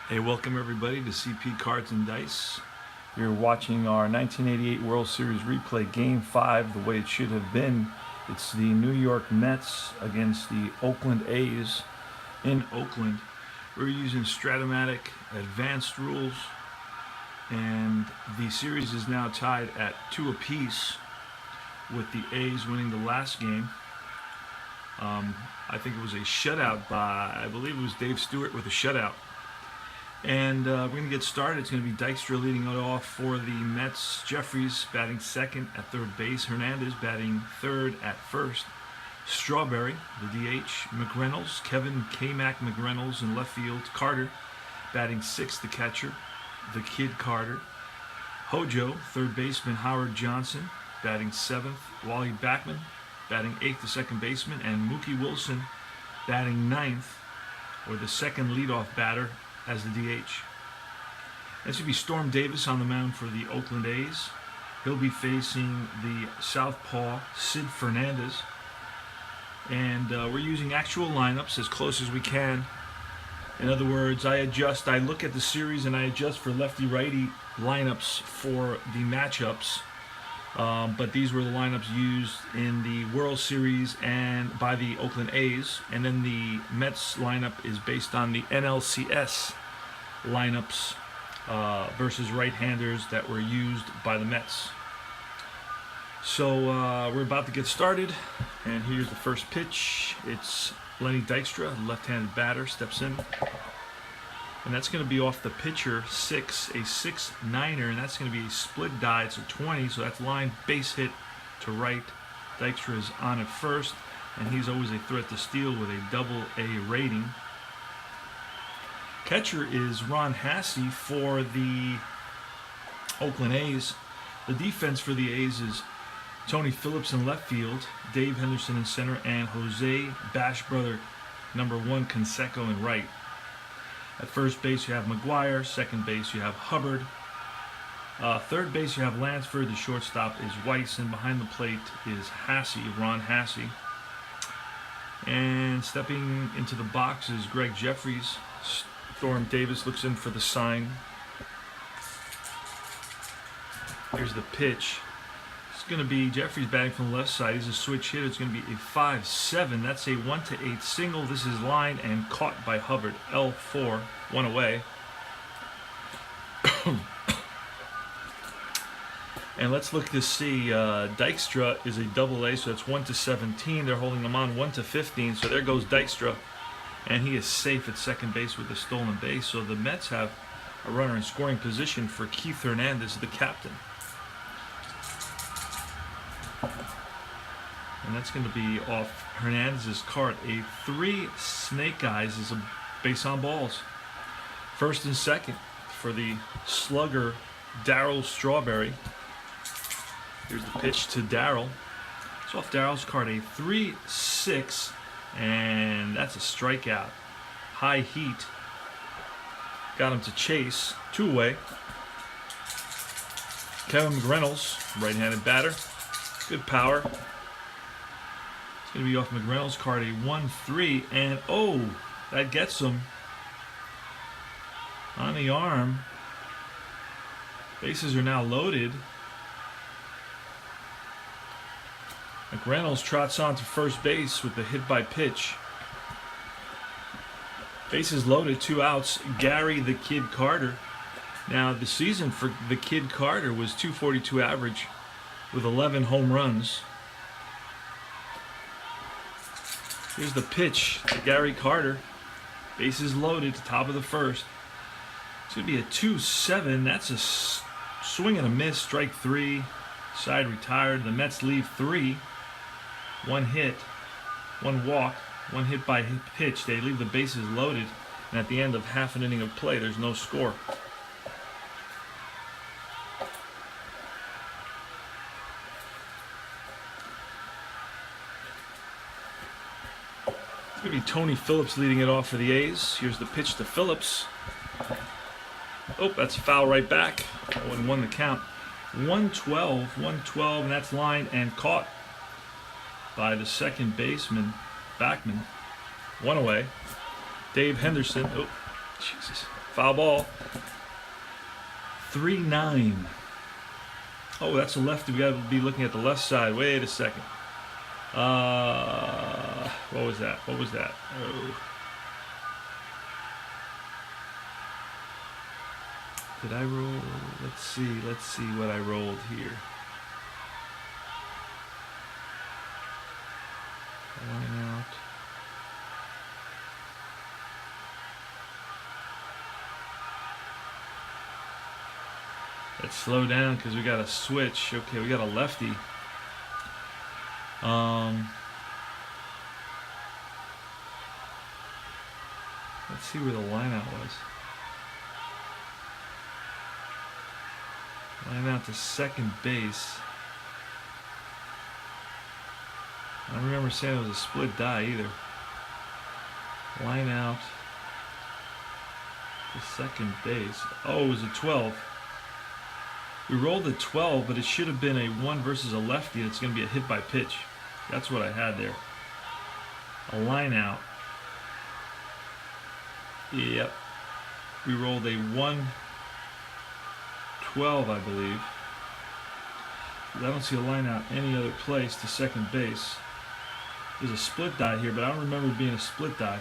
Hey, welcome everybody to CP Cards and Dice. You're watching our 1988 World Series replay, Game 5, the way it should have been. It's the New York Mets against the Oakland A's in Oakland. We're using Stratomatic advanced rules, and the series is now tied at 2 apiece, with the A's winning the last game. I think it was a shutout by, I believe it was Dave Stewart with a shutout. And we're going to get started. It's going to be Dykstra leading it off for the Mets. Jeffries batting second at third base. Hernandez batting third at first. Strawberry, the DH. McReynolds, Kevin K-Mac McReynolds in left field. Carter batting sixth, the catcher. The Kid Carter. Hojo, third baseman. Howard Johnson batting seventh. Wally Backman batting eighth, the second baseman. And Mookie Wilson batting ninth, or the second leadoff batter, as the DH. That should be Storm Davis on the mound for the Oakland A's. He'll be facing the southpaw Sid Fernandez. And we're using actual lineups as close as we can. In other words, I look at the series and I adjust for lefty-righty lineups for the matchups. But these were the lineups used in the World Series and by the Oakland A's. And then the Mets lineup is based on the NLCS lineups versus right-handers that were used by the Mets. So we're about to get started, and here's the first pitch. It's Lenny Dykstra, left-handed batter, steps in. And that's going to be off the pitcher, a 6-9er, and that's going to be a split die. It's a 20, so that's line base hit to right. Dykstra is on at first, and he's always a threat to steal with a double-A rating. Catcher is Ron Hassey for the Oakland A's. The defense for the A's is Tony Phillips in left field, Dave Henderson in center, and Jose Bash brother #1 Canseco in right. At first base, you have McGuire. Second base, you have Hubbard. Third base, you have Lansford. The shortstop is Weiss. And behind the plate is Hassey, Ron Hassey. And stepping into the box is Greg Jeffries. Storm Davis looks in for the sign. Here's the pitch. It's going to be Jeffries batting from the left side. He's a switch hitter. It's going to be a 5-7. That's a 1-8 single. This is line and caught by Hubbard. L4, one away. And let's look to see. Dykstra is a double-A, so that's 1-17. They're holding him on 1-15. So there goes Dykstra, and he is safe at second base with a stolen base. So the Mets have a runner in scoring position for Keith Hernandez, the captain. And that's going to be off Hernandez's cart. A 3 snake eyes is a base on balls. First and second for the slugger Darryl Strawberry. Here's the pitch to Darryl. It's off Darryl's cart. A 3-6, and that's a strikeout. High heat. Got him to chase. 2 away. Kevin McReynolds, right-handed batter. Good power. It's going to be off McReynolds' card, a 1-3, and oh, that gets him on the arm. Bases are now loaded. McReynolds trots on to first base with the hit by pitch. Bases loaded, 2 outs. Gary the Kid Carter. Now, the season for the Kid Carter was .242 average with 11 home runs. Here's the pitch to Gary Carter. Bases loaded, top of the first. It's going to be a 2-7. That's a swing and a miss. Strike 3. Side retired. The Mets leave 3. 1 hit, 1 walk, 1 hit by pitch. They leave the bases loaded. And at the end of half an inning of play, there's no score. It's going to be Tony Phillips leading it off for the A's. Here's the pitch to Phillips. Oh, that's a foul right back. 0-1 the count. 1-12, and that's line and caught by the second baseman, Backman. 1 away. Dave Henderson. Oh, Jesus. Foul ball. 3-9. Oh, that's a lefty. We got to be looking at the left side. Wait a second. What was that? What was that? Oh. Did I roll? Let's see what I rolled here. Line out. Let's slow down because we got a switch. Okay, we got a lefty. Let's see where the line out was. Line out to second base. I don't remember saying it was a split die either. Line out to second base. Oh, it was a 12. We rolled a 12, but it should have been a 1 versus a lefty. It's going to be a hit by pitch. That's what I had there. A line out. Yep. We rolled a 1-12, I believe. I don't see a line out any other place to second base. There's a split die here, but I don't remember it being a split die.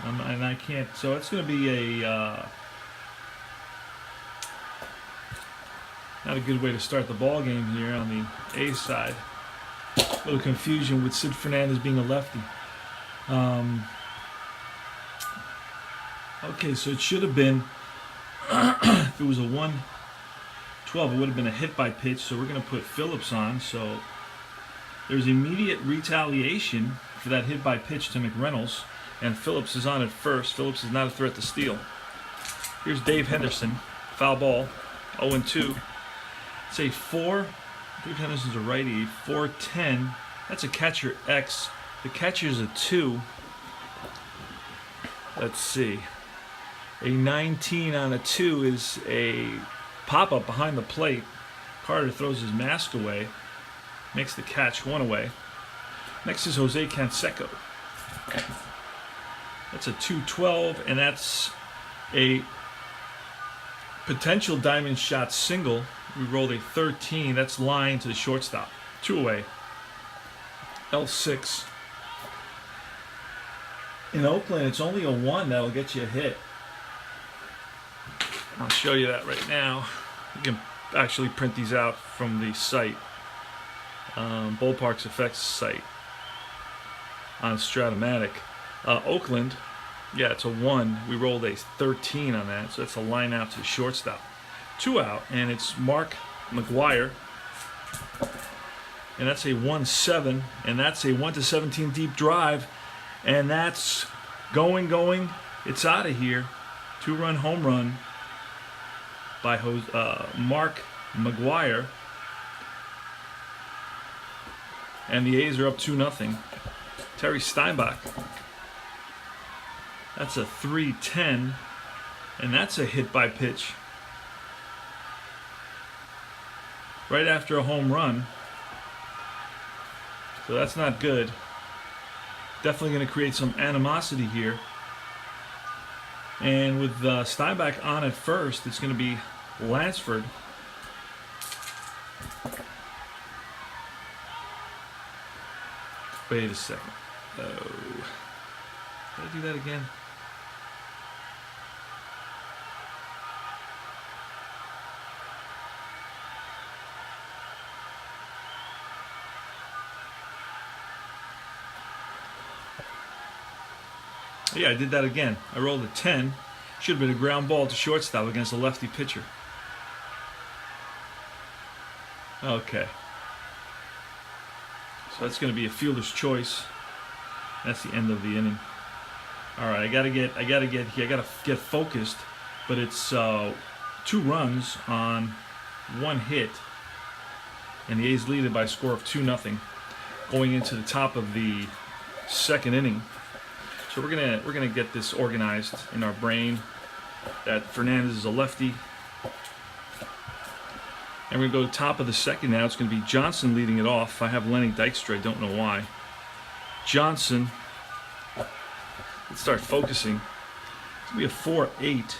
And I can't, so it's going to be a not a good way to start the ball game here on the A side. A little confusion with Sid Fernandez being a lefty. Okay, so it should have been, if it was a 1-12, it would have been a hit by pitch, so we're going to put Phillips on. So there's immediate retaliation for that hit by pitch to McReynolds, and Phillips is on at first. Phillips is not a threat to steal. Here's Dave Henderson, foul ball, 0-2. Say 4. Dave Henderson's a righty. 4-10. That's a catcher X. The catcher's a 2. Let's see. A 19 on a 2 is a pop-up behind the plate. Carter throws his mask away. Makes the catch, 1 away. Next is Jose Canseco. That's a 2-12, and that's a potential diamond shot single. We rolled a 13. That's line to the shortstop. 2 away. L6. In Oakland, it's only a 1 that'll get you a hit. I'll show you that right now. You can actually print these out from the site. Ballparks Effects site on Stratomatic. Oakland, yeah, it's a 1. We rolled a 13 on that, so that's a line out to the shortstop. 2 out, and it's Mark McGwire, and that's a 1-7, and that's a 1-17 deep drive, and that's going. It's out of here. 2-run home run by Mark McGwire, and the A's are up 2-0. Terry Steinbach. That's a 3-10, and that's a hit by pitch. Right after a home run. So that's not good. Definitely going to create some animosity here. And with Steinbach on at first, it's going to be Lansford. Wait a second. Oh. Did I do that again? Yeah, I did that again. I rolled a 10. Should have been a ground ball to shortstop against a lefty pitcher. Okay. So that's going to be a fielder's choice. That's the end of the inning. All right, I gotta get focused, but it's 2 runs on 1 hit, and the A's lead it by a score of 2-0, going into the top of the 2nd inning. So we're gonna get this organized in our brain that Fernandez is a lefty, and we're gonna go top of the 2nd now. It's gonna be Johnson leading it off. I have Lenny Dykstra. I don't know why. Johnson. Let's start focusing. It's going to be a 4-8.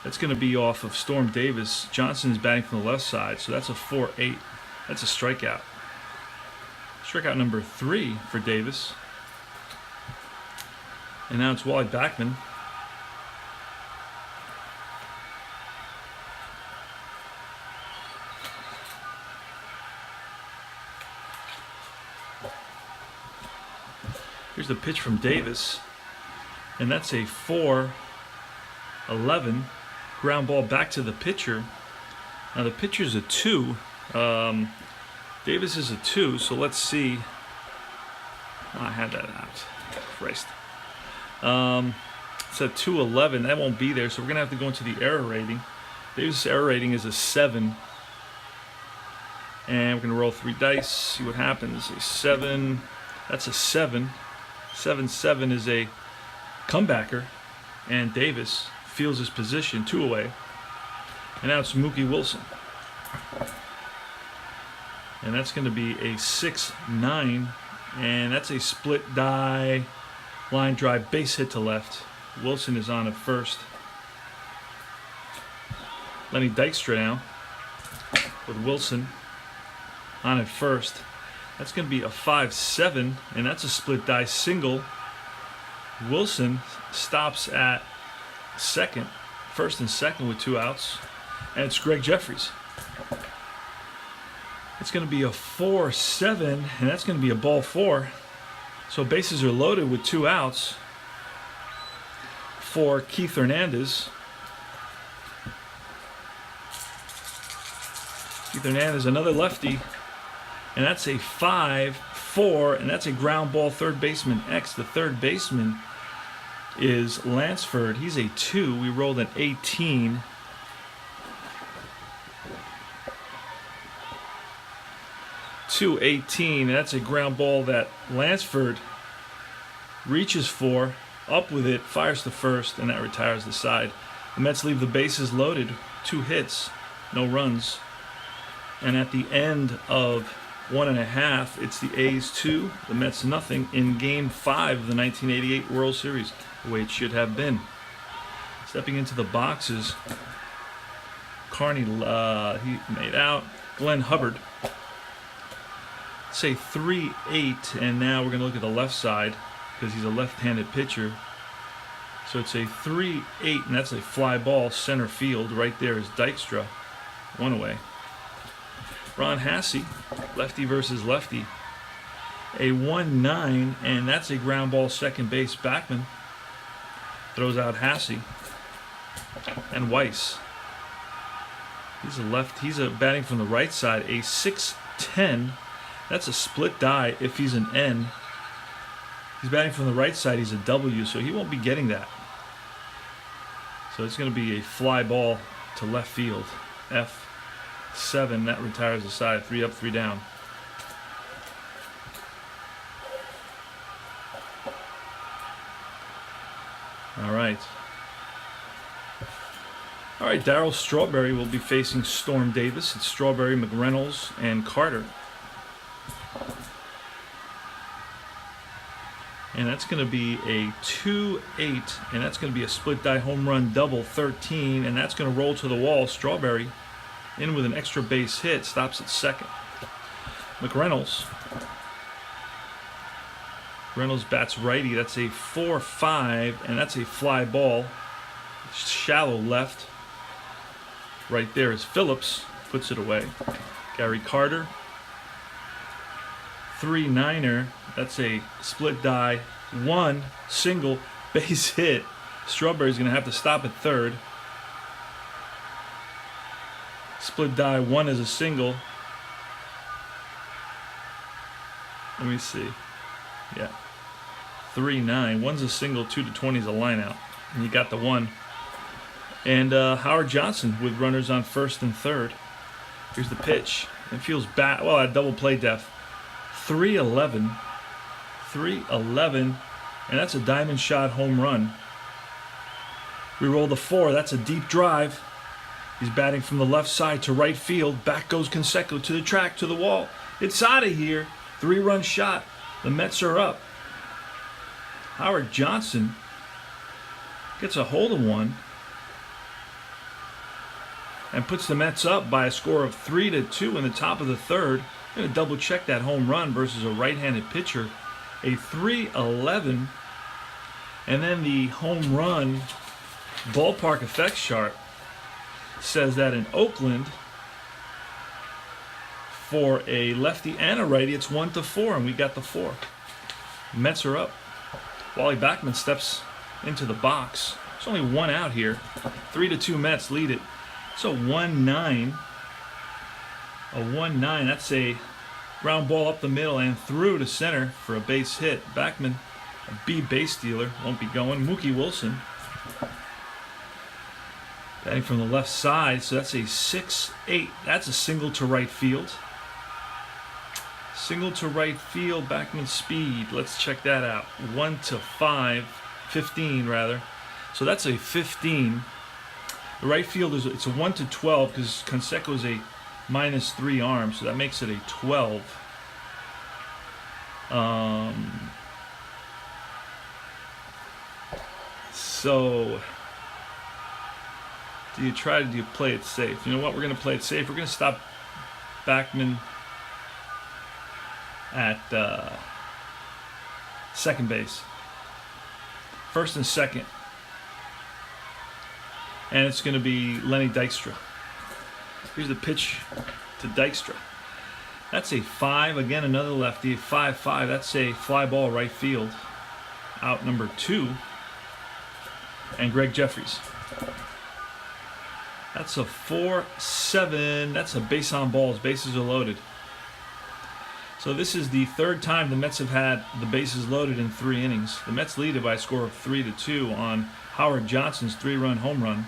That's going to be off of Storm Davis. Johnson is batting from the left side, so that's a 4-8. That's a strikeout. Strikeout number 3 for Davis. And now it's Wally Backman. Here's the pitch from Davis, and that's a 4-11 ground ball back to the pitcher. Now the pitcher's a 2. Davis is a 2, so let's see. Oh, I had that out. Christ. It's a 2-11. That won't be there, so we're going to have to go into the error rating. Davis' error rating is a 7. And we're going to roll 3 dice, see what happens. A 7. That's a 7. 7-7 is a comebacker, and Davis feels his position, 2 away. And now it's Mookie Wilson. And that's going to be a 6-9, and that's a split die, line drive, base hit to left. Wilson is on at first. Lenny Dykstra now with Wilson on at first. That's going to be a 5-7, and that's a split die single. Wilson stops at second, first and second with 2 outs, and it's Greg Jeffries. It's going to be a 4-7, and that's going to be a ball 4. So bases are loaded with 2 outs for Keith Hernandez. Keith Hernandez, another lefty. And that's a 5-4, and that's a ground ball third baseman X. The third baseman is Lansford. He's a 2. We rolled an 18. .218, and that's a ground ball that Lansford reaches for, up with it, fires to first, and that retires the side. The Mets leave the bases loaded. 2 hits, no runs. And at the end of 1.5, it's the A's 2, the Mets nothing in Game 5 of the 1988 World Series, the way it should have been. Stepping into the boxes, Carney, he made out. Glenn Hubbard. Say 3-8, and now we're going to look at the left side because he's a left-handed pitcher. So it's a 3-8, and that's a fly ball center field. Right there is Dykstra, 1 away. Ron Hassey, lefty versus lefty. A 1-9, and that's a ground ball second base. Backman throws out Hassey. And Weiss. He's a batting from the right side. A 6-10. That's a split die if he's an N. He's batting from the right side. He's a W, so he won't be getting that. So it's going to be a fly ball to left field. F7, that retires the side. 3 up, 3 down. All right. Darryl Strawberry will be facing Storm Davis. It's Strawberry, McReynolds, and Carter. And that's going to be a 2-8, and that's going to be a split die home run double 13, and that's going to roll to the wall. Strawberry in with an extra base hit, stops at second. McReynolds bats righty. That's a 4-5, and that's a fly ball. Shallow left. Right there is Phillips, puts it away. Gary Carter, 3-9er. That's a split die, 1 single base hit. Strawberry's going to have to stop at third. Split die, 1 is a single. Let me see. Yeah. 3-9. 1's a single, 2-20 is a line out. And you got the 1. And Howard Johnson with runners on first and third. Here's the pitch. It feels bad. Well, at double play depth. 3-11. 3-11. And that's a diamond shot home run. We roll the 4. That's a deep drive. He's batting from the left side to right field. Back goes Canseco to the track, to the wall. It's out of here. 3-run shot. The Mets are up Howard Johnson gets a hold of one and puts the Mets up by a score of 3-2 in the top of the third. I'm going to double check that home run versus a right-handed pitcher. A 3.11, and then the home run ballpark effects chart says that in Oakland, for a lefty and a righty, it's 1-4, and we got the 4. Mets are up. Wally Backman steps into the box. There's only one out here. 3-2 Mets lead it. So 1-9. A 1-9. That's a ground ball up the middle and through to center for a base hit. Backman, a B base stealer, won't be going. Mookie Wilson batting from the left side. So that's a 6-8. That's a single to right field. Single to right field, Backman's speed. Let's check that out. 1-5, 15 rather. So that's a 15. The right field it's a 1-12 because Canseco is a -3 arm, so that makes it a 12. So do you play it safe? You know what? We're going to play it safe. We're going to stop Backman at second base. First and second. And it's going to be Lenny Dykstra. Here's the pitch to Dykstra. That's a 5. Again, another lefty. 5-5. That's a fly ball right field. Out number 2. And Greg Jeffries. That's a 4-7. That's a base on balls. Bases are loaded. So this is the third time the Mets have had the bases loaded in 3 innings. The Mets lead it by a score of 3-2 on Howard Johnson's 3-run home run.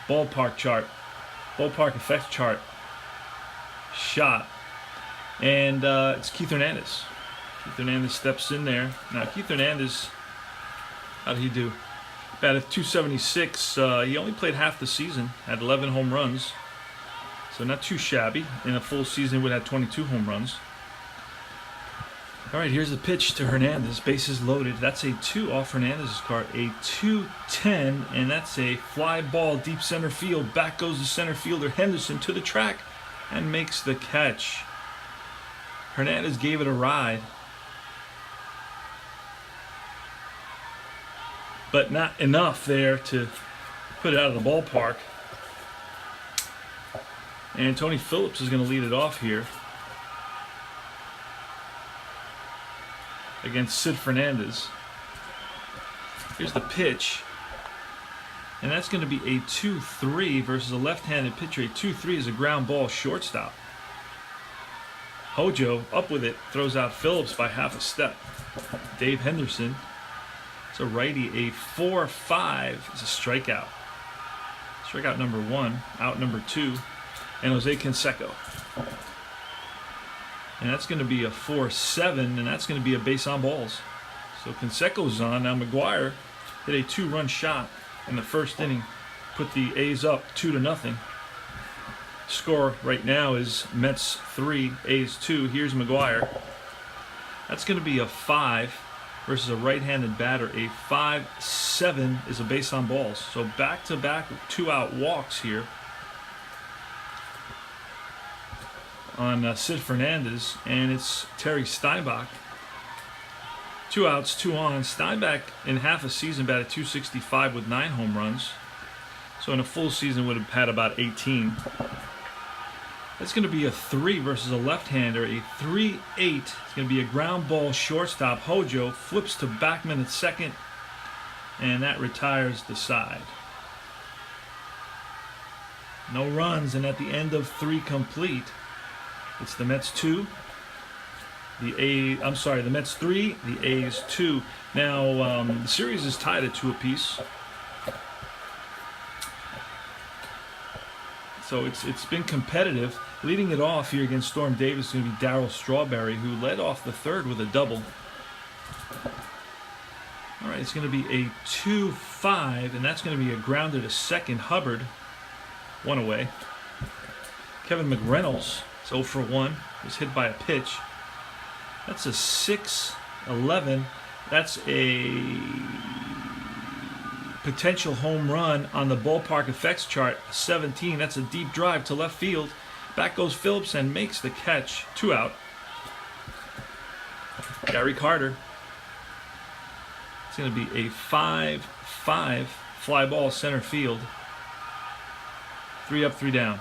Ballpark effects chart shot. And it's Keith Hernandez. Keith Hernandez steps in there. Now, Keith Hernandez, how did he do? Batted .276. He only played half the season, had 11 home runs. So not too shabby. In a full season, he would have 22 home runs. All right, here's the pitch to Hernandez. Bases loaded. That's a 2 off Hernandez's card. A 2-10, and that's a fly ball deep center field. Back goes the center fielder Henderson to the track and makes the catch. Hernandez gave it a ride, but not enough there to put it out of the ballpark. And Tony Phillips is going to lead it off here against Sid Fernandez. Here's the pitch. And that's going to be a 2-3 versus a left-handed pitcher. A 2-3 is a ground ball shortstop. Hojo up with it, throws out Phillips by half a step. Dave Henderson, it's a righty. A 4-5 is a strikeout. Strikeout number 1, out number 2, and Jose Canseco. And that's going to be a 4-7, and that's going to be a base on balls. So Canseco's on. Now McGuire hit a 2-run shot in the first inning, put the A's up 2-0. Score right now is Mets 3, A's 2. Here's McGuire. That's going to be a 5 versus a right-handed batter. A 5-7 is a base on balls. So back-to-back 2-out walks here on Sid Fernandez, and it's Terry Steinbach. 2 outs, 2 on. Steinbach in half a season batted .265 with 9 home runs. So in a full season would have had about 18. That's going to be a 3 versus a left-hander. A 3-8. It's going to be a ground ball shortstop. Hojo flips to Backman at second, and that retires the side. No runs, and at the end of 3 complete, it's the Mets 2. The Mets 3, the A's 2. Now, the series is tied at 2 apiece. So it's been competitive. Leading it off here against Storm Davis is going to be Darryl Strawberry, who led off the third with a double. All right, it's going to be a 2-5, and that's going to be a grounder to second. Hubbard, 1 away. Kevin McReynolds, 0 for 1, was hit by a pitch. That's a 6-11. That's a potential home run on the ballpark effects chart, 17. That's a deep drive to left field. Back goes Phillips and makes the catch. 2 out. Gary Carter. It's going to be a 5-5 fly ball center field. 3 up, 3 down.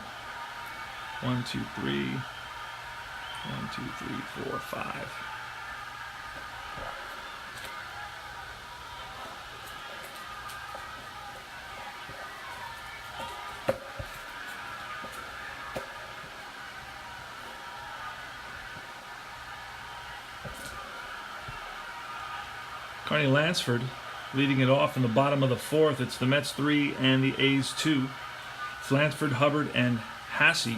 1, 2, 3. 1, 2, 3, 4, 5. Carney Lansford leading it off in the bottom of the 4th. It's the Mets 3 and the A's 2. It's Lansford, Hubbard, and Hasse.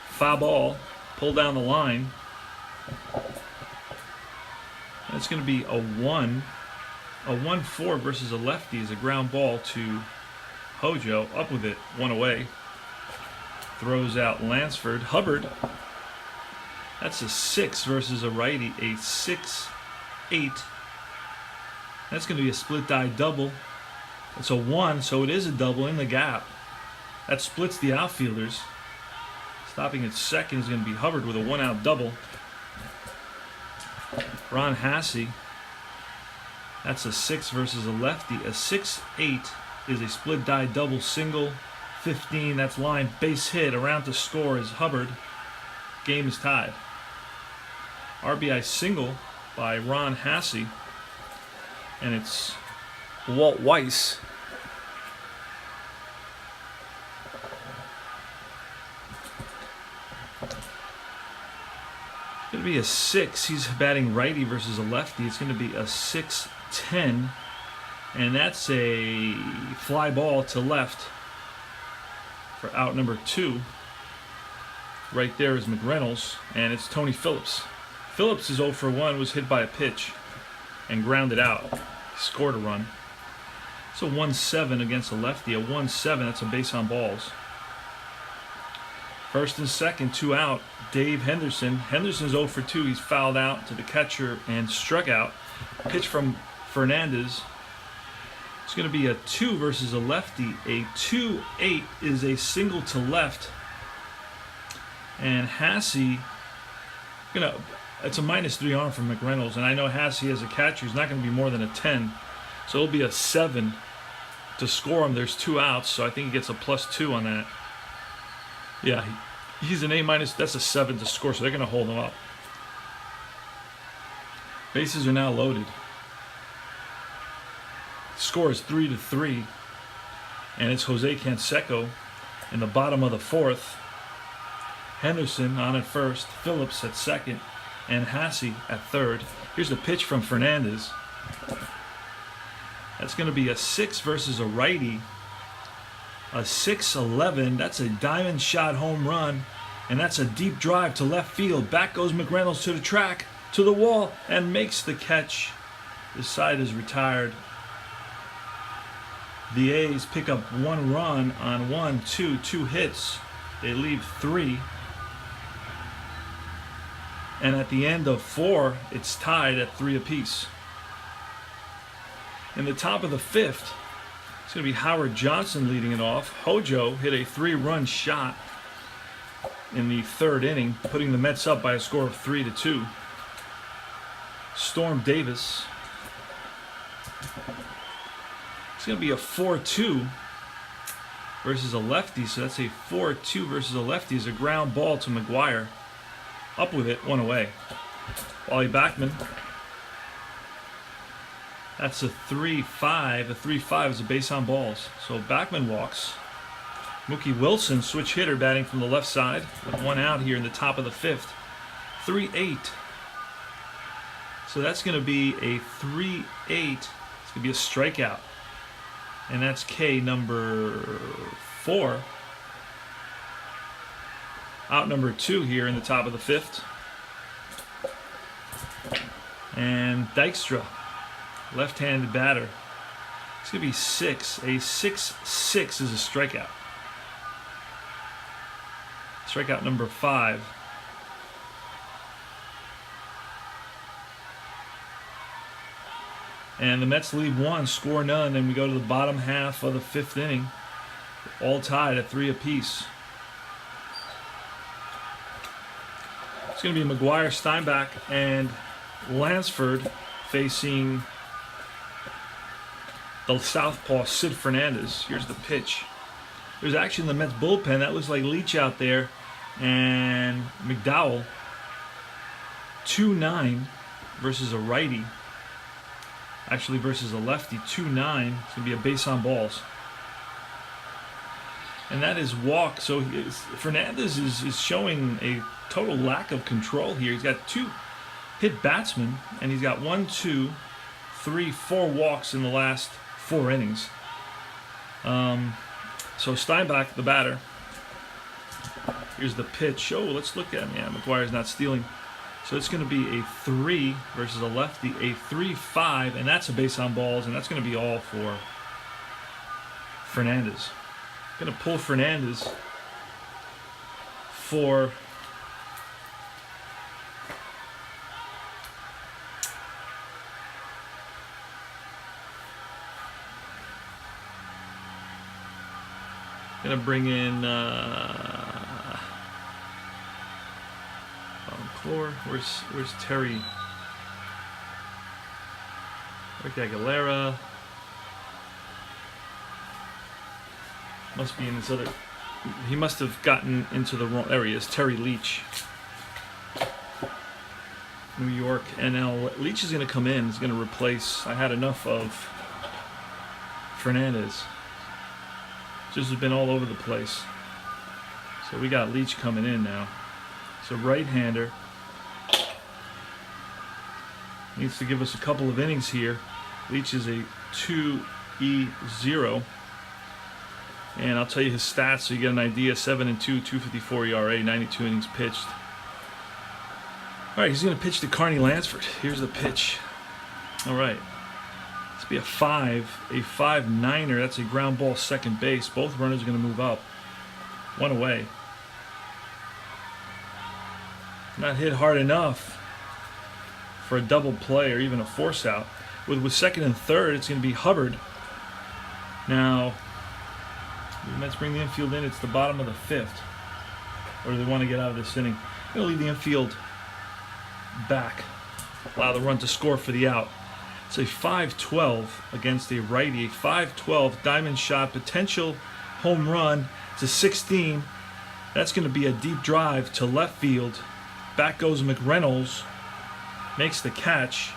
Foul ball, pull down the line. It's going to be a 1-4 versus a lefty is a ground ball to Hojo. Up with it, 1 away. Throws out Lansford. Hubbard. That's a 6 versus a righty, a 6-8. That's going to be a split die double. It's a 1, so it is a double in the gap. That splits the outfielders. Stopping at second is going to be Hubbard with a 1-out double. Ron Hasse. That's a 6 versus a lefty. A 6-8 is a split die double single. 15, that's line. Base hit. Around to score is Hubbard. Game is tied. RBI single by Ron Hasse. And it's Walt Weiss. It's going to be a 6. He's batting righty versus a lefty. It's going to be a 6-10. And that's a fly ball to left for out number 2. Right there is McReynolds. And it's Tony Phillips. Phillips is 0 for 1, was hit by a pitch and grounded out. He scored a run. It's a 1-7 against a lefty. A 1-7, that's a base on balls. First and second, 2 out. Dave Henderson. Henderson's 0 for 2. He's fouled out to the catcher and struck out. Pitch from Fernandez. It's going to be a 2 versus a lefty. A 2-8 is a single to left. And Hasse, it's a -3 arm from McReynolds, and I know Hasse as a catcher is not going to be more than a 10, so it'll be a 7 to score him. There's 2 outs, so I think he gets a +2 on that. Yeah, he's an A-. That's a 7 to score, so they're going to hold him up. Bases are now loaded. Score is 3-3, and it's Jose Canseco in the bottom of the 4th. Henderson on at first, Phillips at second, and Hasse at third. Here's the pitch from Fernandez. That's going to be a 6 versus a righty. A 6-11. That's a diamond shot home run, and that's a deep drive to left field. Back goes McReynolds to the track, to the wall, and makes the catch. The side is retired. The A's pick up 1 run on 2 hits. They leave 3. And at the end of 4, it's tied at 3 apiece. In the top of the 5th, it's going to be Howard Johnson leading it off. Hojo hit a 3-run shot in the 3rd inning, putting the Mets up by a score of 3-2. Storm Davis. It's going to be a 4-2 versus a lefty, so that's a 4-2 versus a lefty. Is a ground ball to McGuire. Up with it, 1 away. Wally Backman. That's a 3-5. A 3-5 is a base on balls. So Backman walks. Mookie Wilson, switch hitter, batting from the left side with 1 out here in the top of the 5th. 3-8. So that's going to be a 3-8. It's going to be a strikeout. And that's K number 4. Out number 2 here in the top of the 5th. And Dykstra, left-handed batter. It's going to be 6. A 6-6 is a strikeout. Strikeout number 5. And the Mets lead 1, score none, and we go to the bottom half of the 5th inning, all tied at 3 apiece. It's going to be McGuire, Steinbach, and Lansford facing the southpaw Sid Fernandez. Here's the pitch. There's actually in the Mets bullpen, that looks like Leach out there, and McDowell, 2-9 versus a righty. Actually versus a lefty, 2-9. It's going to be a base on balls. And that is walk. So Fernandez is showing a total lack of control here. He's got 2 hit batsmen, and he's got 1, 2, 3, 4 walks in the last 4 innings. So Steinbach, the batter. Here's the pitch. Oh, let's look at him. Yeah, McGuire's not stealing. So it's going to be a 3 versus a lefty, a 3-5, and that's a base on balls, and that's going to be all for Fernandez. Going to pull Fernandez for going to bring in where's Terry? Rick Aguilera. Must be in this other. He must have gotten into the wrong. There he is, Terry Leach. New York NL. Leach is going to come in. He's going to replace. I had enough of Fernandez. Just has been all over the place. So we got Leach coming in now. So right-hander. Needs to give us a couple of innings here. Leach is a 2.0. And I'll tell you his stats so you get an idea. 7-2, 2.54 ERA, 92 innings pitched. All right, he's going to pitch to Carney Lansford. Here's the pitch. All right. This will be a 5-9er. That's a ground ball second base. Both runners are going to move up. 1 away. Not hit hard enough for a double play or even a force out. With second and third, it's going to be Hubbard. Now, the Mets bring the infield in. It's the bottom of the 5th. Or do they want to get out of this inning? They're going to leave the infield back. Allow the run to score for the out. It's a 5-12 against a righty. A 5-12 diamond shot, potential home run. It's a 16. That's going to be a deep drive to left field. Back goes McReynolds. Makes the catch.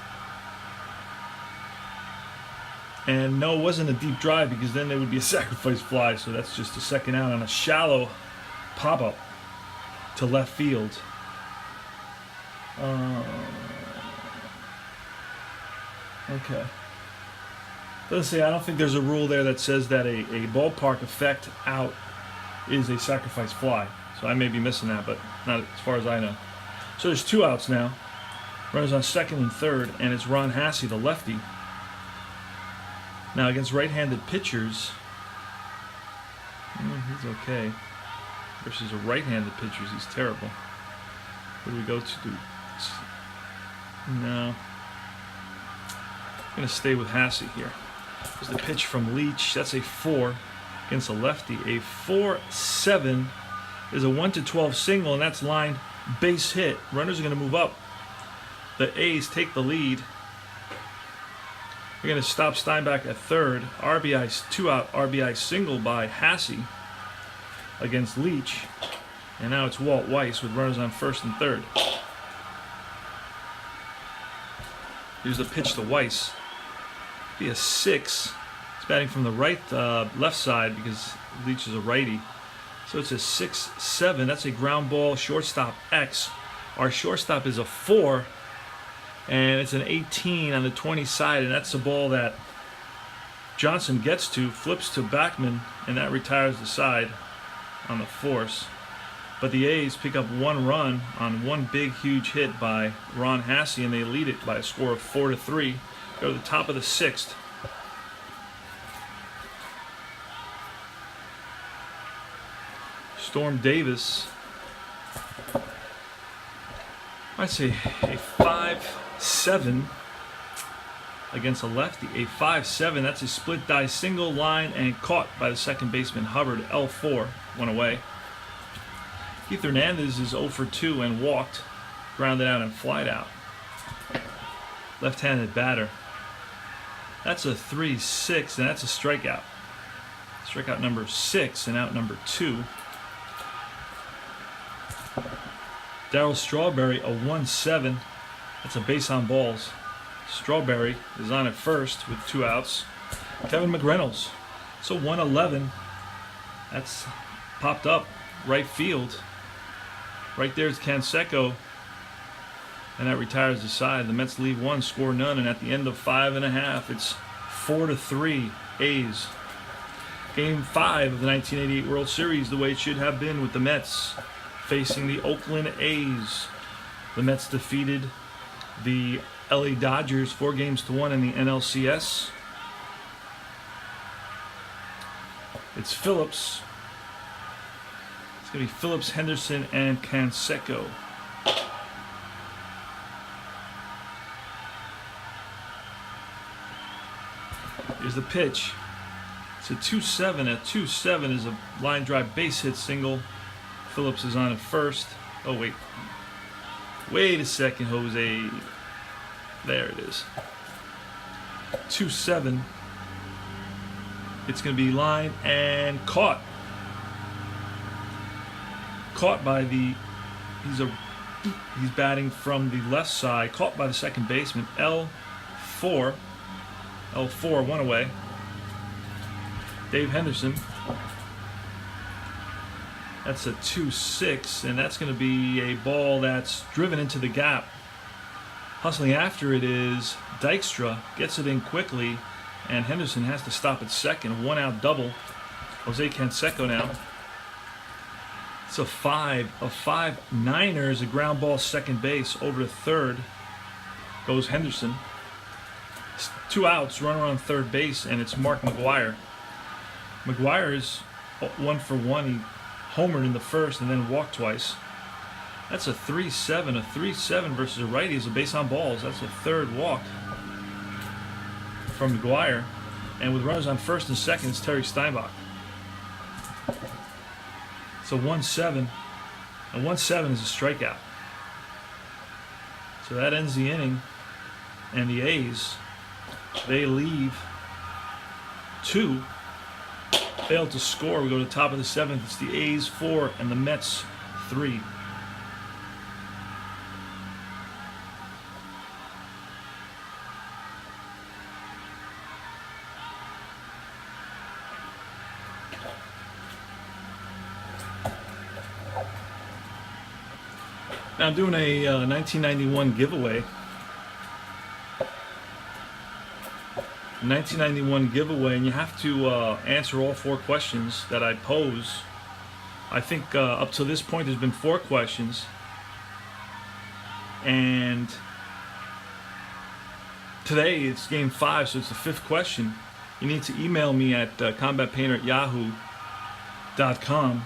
And no, it wasn't a deep drive because then there would be a sacrifice fly. So that's just a second out on a shallow pop-up to left field. Okay. Doesn't say, I don't think there's a rule there that says that a ballpark effect out is a sacrifice fly. So I may be missing that, but not as far as I know. So there's 2 outs now. Runners on second and third, and it's Ron Hassey, the lefty. Now against right-handed pitchers, he's okay. Versus a right-handed pitchers, he's terrible. What do we go to do? No. I'm going to stay with Hassey here. There's the pitch from Leach. That's a 4 against a lefty. A 4-7 is a 1-12 single, and that's lined base hit. Runners are going to move up. The A's take the lead. We're going to stop Steinbach at third. RBI, 2-out RBI single by Hassey against Leach. And now it's Walt Weiss with runners on first and third. Here's the pitch to Weiss. Be a 6. He's batting from the left side because Leach is a righty. So it's a 6-7. That's a ground ball, shortstop X. Our shortstop is a 4. And it's an 18 on the 20 side, and that's the ball that Johnson gets to, flips to Backman, and that retires the side on the force. But the A's pick up 1 run on 1 big, huge hit by Ron Hassey, and they lead it by a score of 4-3. Go to the top of the 6th. Storm Davis, I'd say a 5-7 against a lefty. A 5-7. That's a split die single line and caught by the second baseman Hubbard. L4. One away. Keith Hernandez is 0 for 2 and walked, grounded out and flied out. Left-handed batter. That's a 3-6, and that's a strikeout. Strikeout number 6 and out number 2. Darryl Strawberry, a 1-7. That's a base on balls. Strawberry is on at first with 2 outs. Kevin McReynolds, it's a 1-11. That's popped up right field. Right there's Canseco, and that retires the side. The Mets leave 1, score none, and at the end of 5.5, it's 4-3 A's. Game 5 of the 1988 World Series, the way it should have been, with the Mets facing the Oakland A's. The Mets defeated the LA Dodgers 4-1 in the NLCS. It's Phillips. It's going to be Phillips, Henderson, and Canseco. Here's the pitch. It's a 2-7. A 2-7 is a line drive base hit single. Phillips is on at first. Oh, wait. Wait a second, Jose. There it is. 2-7. It's going to be line and caught. Caught by the... He's batting from the left side. Caught by the second baseman. L4. L4, one away. Dave Henderson. That's a 2-6, and that's going to be a ball that's driven into the gap. Hustling after it is Dykstra. Gets it in quickly, and Henderson has to stop at second. 1-out double. Jose Canseco now. It's a 5-9er, a ground ball second base over to third. Goes Henderson. 2 outs, runner on third base, and it's Mark McGwire. McGwire is 1 for 1. He homered in the first and then walked twice. That's a 3-7. A 3-7 versus a righty is a base on balls. That's a third walk from McGwire. And with runners on first and second, it's Terry Steinbach. It's a 1-7. A 1-7 is a strikeout. So that ends the inning. And the A's, they leave 2. Failed to score. We go to the top of the 7th. It's the A's 4 and the Mets 3. Now I'm doing a 1991 giveaway. 1991 giveaway, and you have to answer all 4 questions that I pose. I think up to this point there's been 4 questions, and today it's game 5, so it's the 5th question. You need to email me at combatpainter@yahoo.com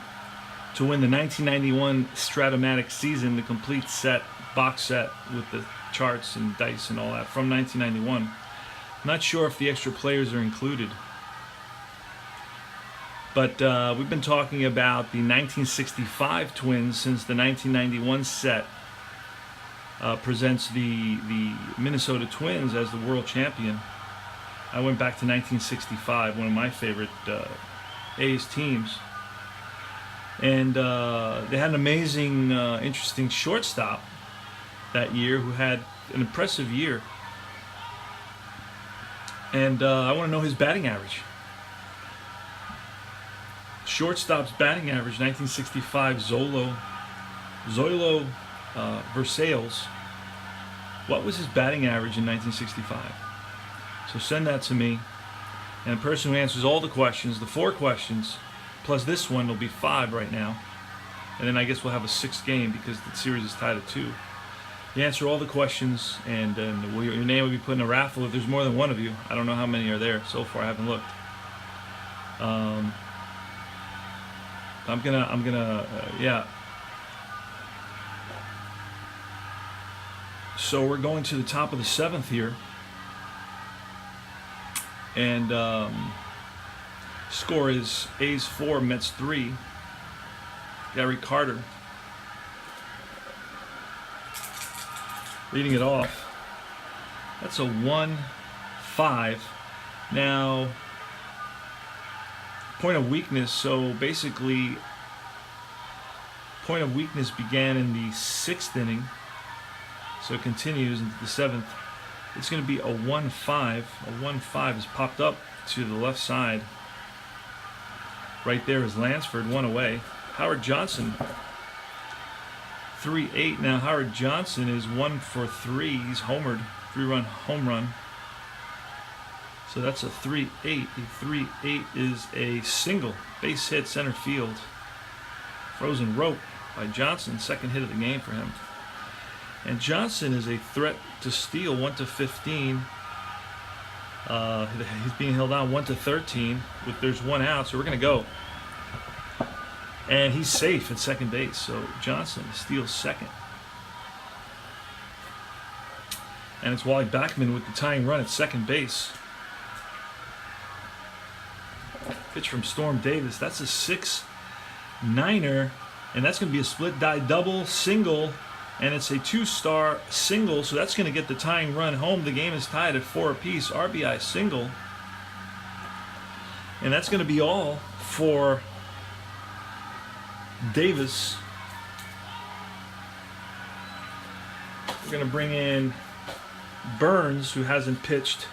to win the 1991 Stratomatic Season, the complete set, box set with the charts and dice and all that from 1991. Not sure if the extra players are included. But we've been talking about the 1965 Twins since the 1991 set presents the Minnesota Twins as the world champion. I went back to 1965, one of my favorite A's teams. And they had an amazing, interesting shortstop that year who had an impressive year. And I want to know his batting average. Shortstop's batting average, 1965, Zoilo Versalles. What was his batting average in 1965? So send that to me. And the person who answers all the questions, the 4 questions, plus this one, will be 5 right now. And then I guess we'll have a 6th game because the series is tied at 2. You answer all the questions, and your name will be put in a raffle if there's more than one of you. I don't know how many are there so far. I haven't looked. Yeah. So we're going to the top of the 7th here. And score is A's 4, Mets 3. Gary Carter leading it off. That's a 1-5. Now, point of weakness. So basically, point of weakness began in the 6th inning. So it continues into the 7th. It's going to be a 1-5. A 1-5 has popped up to the left side. Right there is Lansford, one away. Howard Johnson, 3-8. Now Howard Johnson is 1 for 3. He's homered, 3-run home run. So that's a 3-8. A 3-8 is a single, base hit center field. Frozen rope by Johnson, second hit of the game for him. And Johnson is a threat to steal, 1-15. He's being held on 1-13. There's one out, so we're going to go. And he's safe at second base, so Johnson steals second. And it's Wally Backman with the tying run at second base. Pitch from Storm Davis. That's a 6-9er, and that's going to be a split die double, single, and it's a 2-star single, so that's going to get the tying run home. The game is tied at 4 apiece. RBI single. And that's going to be all for Davis. We're going to bring in Burns, who hasn't pitched.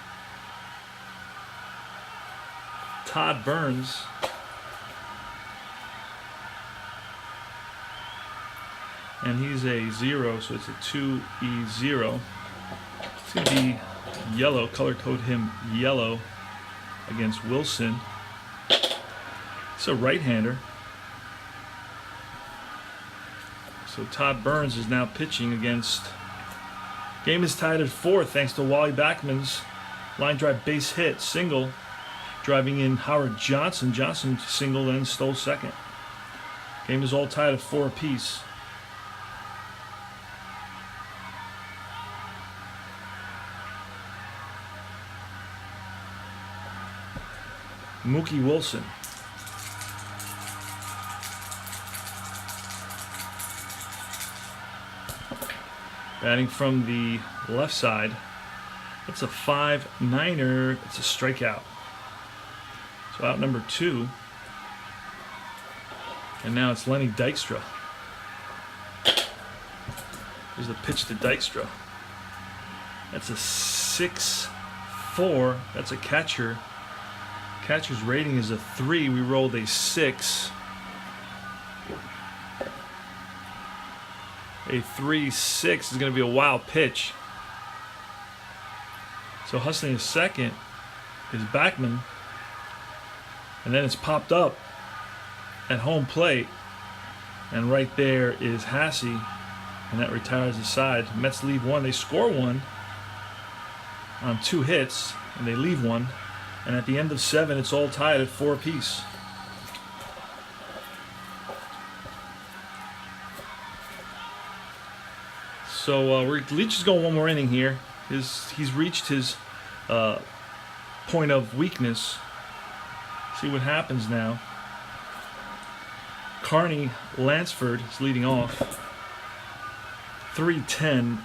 Todd Burns. And he's a 0, so it's a 2E0. It's going to be yellow, color code him yellow against Wilson. It's a right-hander. So Todd Burns is now pitching against. Game is tied at 4 thanks to Wally Backman's line drive base hit, single, driving in Howard Johnson. Johnson singled and stole second. Game is all tied at 4 apiece. Mookie Wilson. Batting from the left side. That's a 5-9er. It's a strikeout. So out number 2. And now it's Lenny Dykstra. Here's the pitch to Dykstra. That's a 6-4. That's a catcher. Catcher's rating is a 3. We rolled a 6. A 3-6 is going to be a wild pitch. So hustling a second is Backman. And then it's popped up at home plate. And right there is Hasse. And that retires the side. Mets leave 1. They score 1 on 2 hits. And they leave 1. And at the end of 7, it's all tied at 4 apiece. So Leach is going one more inning here. He's reached his point of weakness. See what happens now. Carney Lansford is leading off. 3-10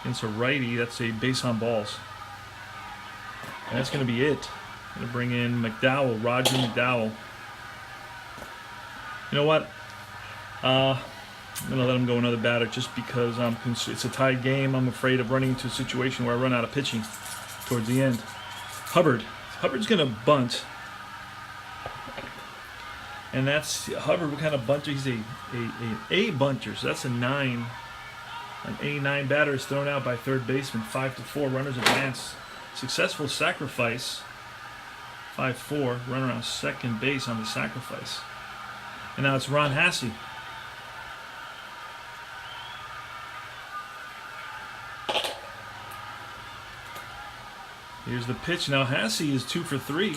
against a righty. That's a base on balls. And that's going to be it. I'm going to bring in McDowell, Roger McDowell. You know what? I'm going to let him go another batter just because it's a tied game. I'm afraid of running into a situation where I run out of pitching towards the end. Hubbard's going to bunt. And that's Hubbard. What kind of bunter? He's a bunter. So that's a 9. An A9 batter is thrown out by third baseman. 5-4. Runners advance. Successful sacrifice. 5-4. Runner on second base on the sacrifice. And now it's Ron Hasse. Here's the pitch. Now Hasse is 2 for 3.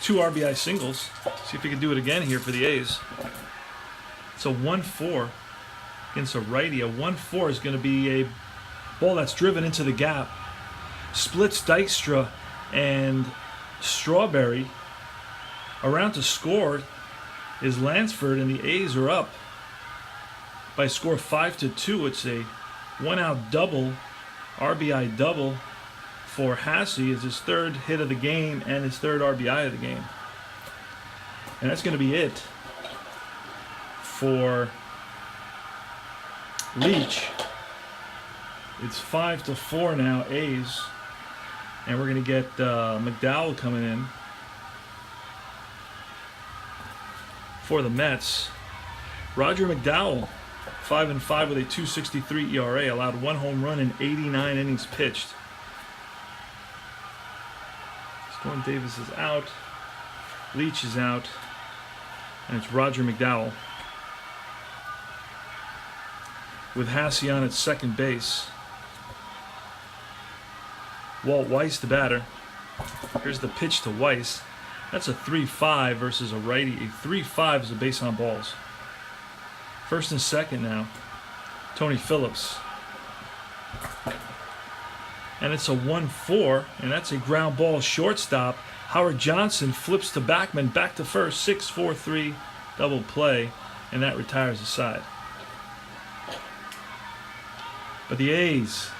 2 RBI singles. See if he can do it again here for the A's. It's a 1-4 against a righty. A 1-4 is going to be a ball that's driven into the gap. splits Dykstra and Strawberry. Around to score is Lansford, and the A's are up by a score 5-2. It's a one-out double, RBI double for Hasse. It's his third hit of the game and his third RBI of the game. And that's going to be it for Leach. It's 5-4 now, A's. And we're going to get McDowell coming in for the Mets. Roger McDowell, 5-5 with a 2.63 ERA, allowed 1 home run in 89 innings pitched. Storm Davis is out. Leach is out. And it's Roger McDowell with Hasse on at second base. Walt Weiss, the batter. Here's the pitch to Weiss. That's a 3-5 versus a righty. A 3-5 is a base on balls. First and second now. Tony Phillips. And it's a 1-4, and that's a ground ball shortstop. Howard Johnson flips to Backman, back to first, 6-4-3 double play, and that retires the side. But the A's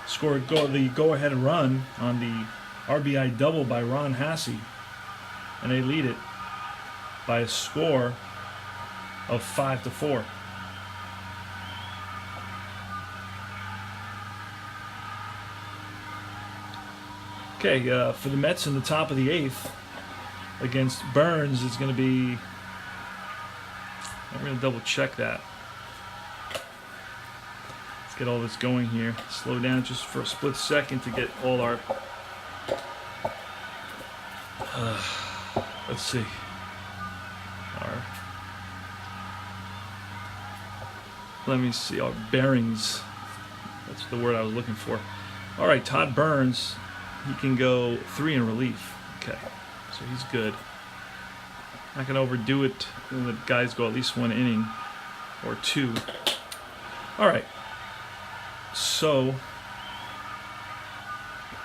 scored the go-ahead run on the RBI double by Ron Hasse, and they lead it by a score of 5-4. Okay, for the Mets in the top of the 8th against Burns, it's going to be... I'm going to double check that. Let's get all this going here. Slow down just for a split second to get all our... let's see. Let me see. Our bearings. That's the word I was looking for. All right, Todd Burns. He can go 3 in relief. Okay, so he's good. Not going to overdo it when the guys go at least 1 inning or 2. All right, so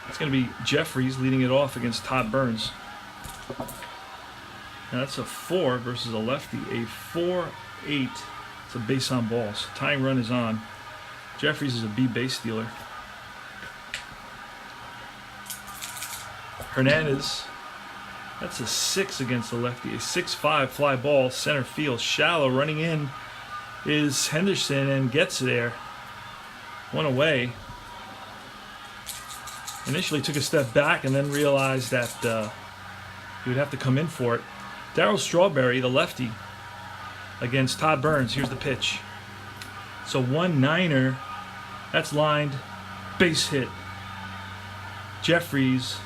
it's going to be Jeffries leading it off against Todd Burns. Now that's a 4 versus a lefty. A 4-8. It's a base on balls. Tying run is on. Jeffries is a B base stealer. Hernandez, that's a 6 against the lefty. A 6-5 fly ball, center field, shallow. Running in is Henderson and gets there. 1 away. Initially took a step back and then realized that he would have to come in for it. Darryl Strawberry, the lefty, against Todd Burns. Here's the pitch. So 1-9er. That's lined. Base hit. Jeffries.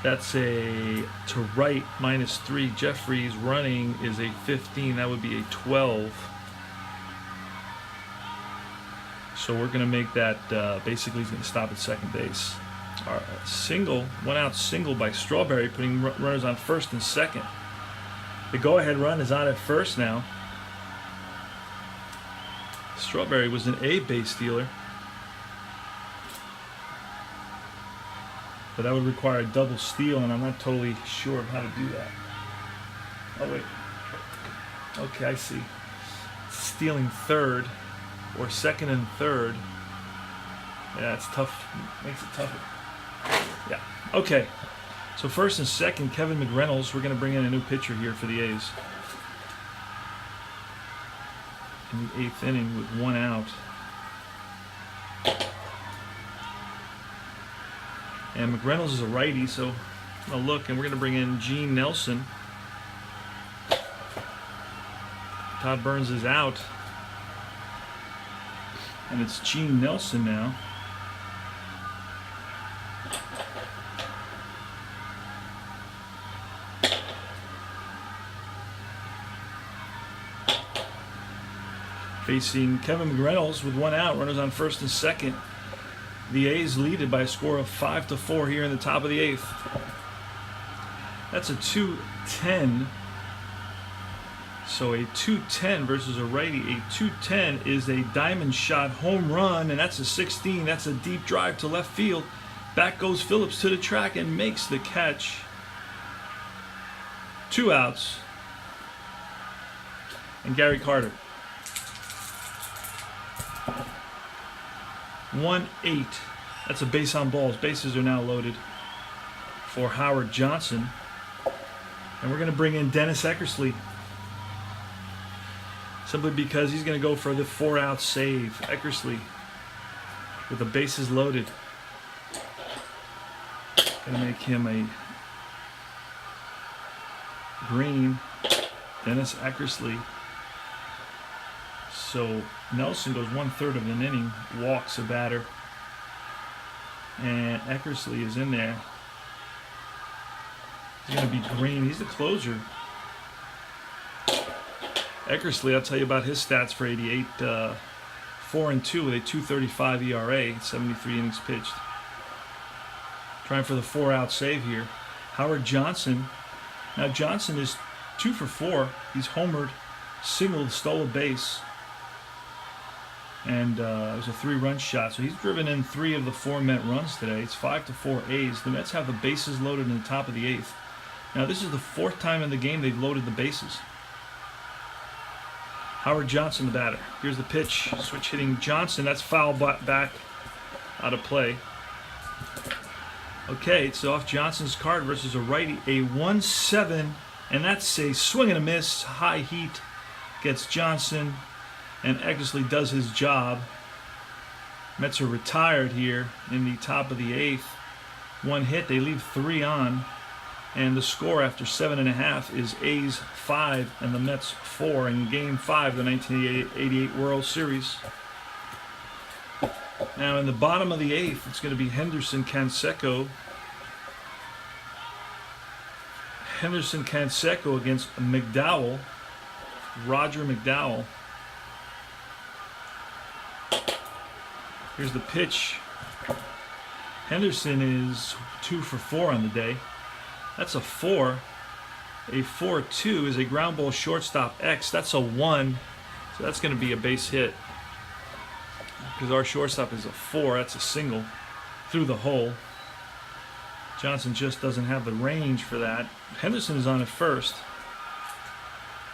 That's a to right -3. Jeffries running is a 15. That would be a 12. So we're going to make that basically he's going to stop at second base. Single, 1-out single by Strawberry, putting runners on first and second. The go-ahead run is on at first now. Strawberry was an A base stealer, but that would require a double steal, and I'm not totally sure of how to do that. Oh, wait. Okay, I see. Stealing third, or second and third. Yeah, it's tough. Makes it tougher. Yeah. Okay. So first and second, Kevin McReynolds. We're going to bring in a new pitcher here for the A's. In the 8th inning with 1 out. And McReynolds is a righty, so I'm going to look, and we're going to bring in Gene Nelson. Todd Burns is out. And it's Gene Nelson now. Facing Kevin McReynolds with 1 out, runners on first and second. The A's lead it by a score of 5-4 here in the top of the 8th. That's a 2-10 So a 210 versus a righty. A 210 is a diamond shot home run, and that's a 16. That's a deep drive to left field. Back goes Phillips to the track and makes the catch. 2 outs. And Gary Carter. 1-8. That's a base on balls. Bases are now loaded for Howard Johnson. And we're going to bring in Dennis Eckersley. Simply because he's going to go for the 4-out save. Eckersley with the bases loaded. Going to make him a green. Dennis Eckersley. So Nelson goes 1/3 of an inning, walks a batter. And Eckersley is in there. He's going to be green. He's the closer. Eckersley, I'll tell you about his stats for 88. 4-2 with a 2.35 ERA, 73 innings pitched. Trying for the 4-out save here. Howard Johnson. Now Johnson is 2 for 4. He's homered, singled, stole a base. And it was a 3-run shot. So he's driven in 3 of the 4 Met runs today. It's 5-4 A's. The Mets have the bases loaded in the top of the 8th. Now this is the 4th time in the game they've loaded the bases. Howard Johnson, the batter. Here's the pitch. Switch hitting Johnson. That's foul back out of play. Okay, it's off Johnson's card versus a righty. A 1-7, and that's a swing and a miss. High heat gets Johnson, and Eckersley does his job. Mets are retired here in the top of the 8th. 1 hit, they leave 3 on. And the score after 7.5 is A's 5 and the Mets 4 in Game 5 of the 1988 World Series. Now in the bottom of the 8th, it's going to be Henderson Canseco. Henderson Canseco against McDowell. Roger McDowell. Here's the pitch. Henderson is 2 for 4 on the day. That's a 4. A 4-2 is a ground ball shortstop X. That's a 1. So that's going to be a base hit. Because our shortstop is a 4. That's a single through the hole. Johnson just doesn't have the range for that. Henderson is on at first.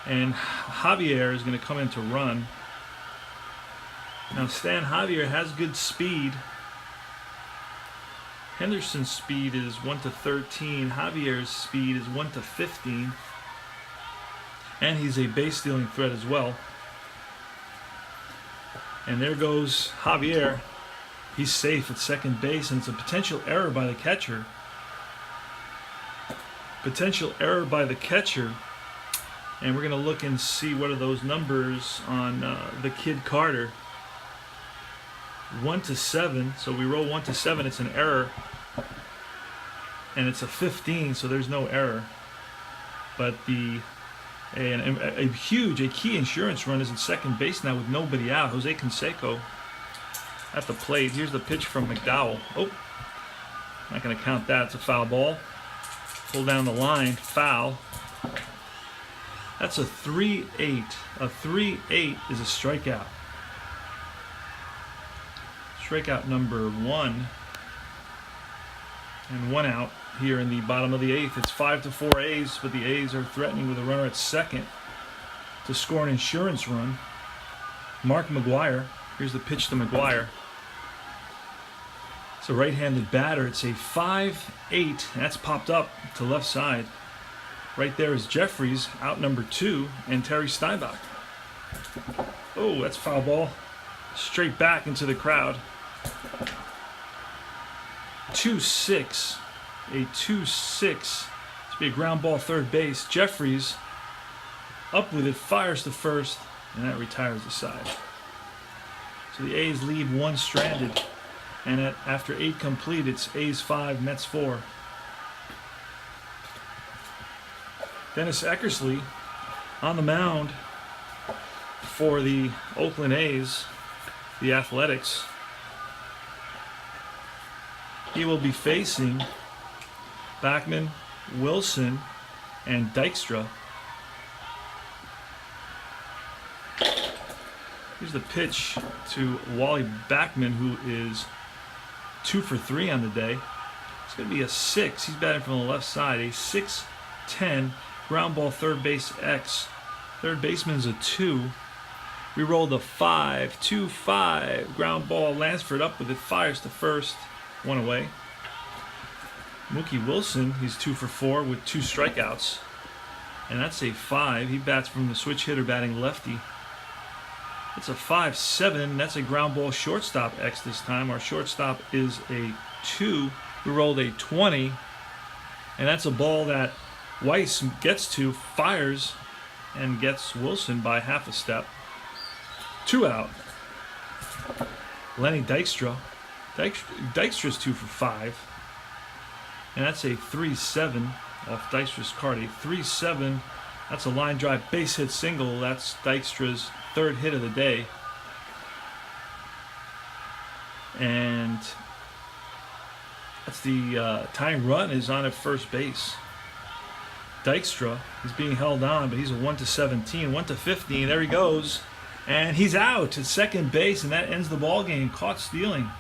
And Javier is going to come in to run. Now Stan Javier has good speed. Henderson's speed is 1-13. Javier's speed is 1-15. And he's a base stealing threat as well. And there goes Javier. He's safe at second base, and it's a potential error by the catcher. Potential error by the catcher. And we're going to look and see what are those numbers on the kid Carter. 1-7, so we roll 1-7, it's an error. And it's a 15, so there's no error. But a key insurance run is in second base now with nobody out. Jose Canseco at the plate. Here's the pitch from McDowell. Oh, not going to count that. It's a foul ball. Pull down the line. Foul. That's a 3-8. A 3-8 is a strikeout. Strikeout number 1. And 1 out here in the bottom of the 8th. It's 5-4 A's, but the A's are threatening with a runner at second to score an insurance run. Mark McGwire. Here's the pitch to McGwire. It's a right-handed batter. It's a 5-8. That's popped up to left side. Right there is Jeffries, out number 2, and Terry Steinbach. Oh, that's foul ball. Straight back into the crowd. 2-6. A 2-6. It's be a ground ball third base. Jeffries up with it, fires to first, and that retires the side. So the A's lead 1 stranded. And after 8 complete, it's A's 5, Mets 4. Dennis Eckersley on the mound for the Oakland A's, the Athletics. He will be facing Backman, Wilson, and Dykstra. Here's the pitch to Wally Backman, who is 2 for 3 on the day. It's going to be a 6. He's batting from the left side. A 6-10 ground ball, third base X. Third baseman's a 2. We rolled a 5-2-5 ground ball. Lansford up with it, fires to first. 1 away. Mookie Wilson, he's 2 for 4 with 2 strikeouts. And that's a 5. He bats from the switch hitter, batting lefty. It's a 5-7. That's a ground ball, shortstop X this time. Our shortstop is a 2. We rolled a 20. And that's a ball that Weiss gets to, fires, and gets Wilson by half a step. 2 out. Lenny Dykstra. Dykstra's 2 for 5. And that's a 3-7 off Dykstra's card. A 3-7. That's a line drive base hit single. That's Dykstra's 3rd hit of the day. And that's the tying run is on at first base. Dykstra is being held on, but he's a 1-17, 1-15. There he goes. And he's out at second base, and that ends the ball game. Caught stealing.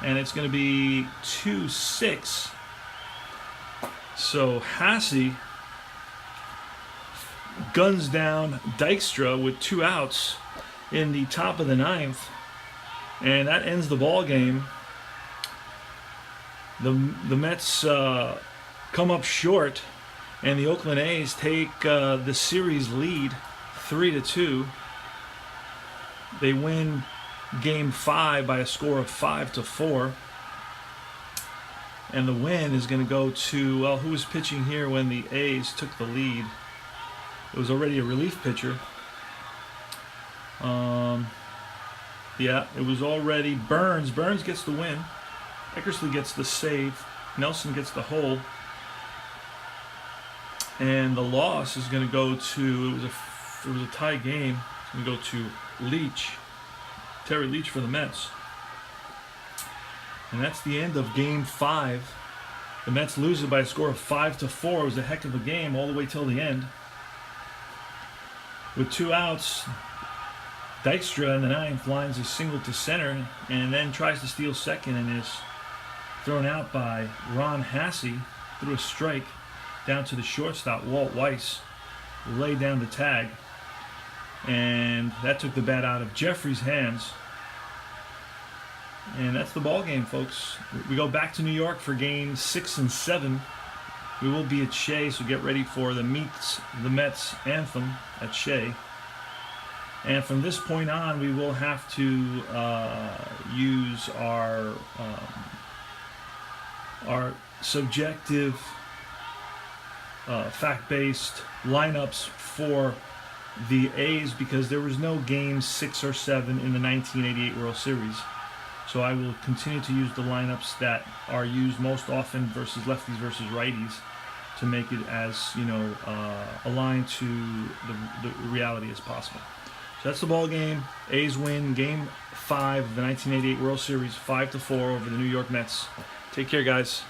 And it's going to be 2-6. So Hasse guns down Dykstra with 2 outs in the top of the 9th. And that ends the ball game. The Mets come up short, and the Oakland A's take the series lead 3-2. They win Game 5 by a score of 5-4. And the win is going to go to, well, who was pitching here when the A's took the lead? It was already a relief pitcher. Yeah, it was already Burns. Burns gets the win. Eckersley gets the save. Nelson gets the hold. And the loss is going to go to, it was a tie game. It's going to go to Leach. Terry Leach for the Mets. And that's the end of Game 5. The Mets lose it by a score of 5-4. It was a heck of a game all the way till the end. With 2 outs, Dykstra in the 9th lines a single to center and then tries to steal second and is thrown out by Ron Hasse through a strike down to the shortstop, Walt Weiss. Laid down the tag. And that took the bat out of Jeffrey's hands. And that's the ball game, folks. We go back to New York for Games 6 and 7. We will be at Shea, so get ready for the Meets the Mets anthem at Shea. And from this point on, we will have to use our subjective, fact-based lineups for the A's because there was no Games 6 or 7 in the 1988 World Series. So I will continue to use the lineups that are used most often versus lefties versus righties to make it as, aligned to the reality as possible. So that's the ball game. A's win Game 5 of the 1988 World Series 5-4 over the New York Mets. Take care, guys.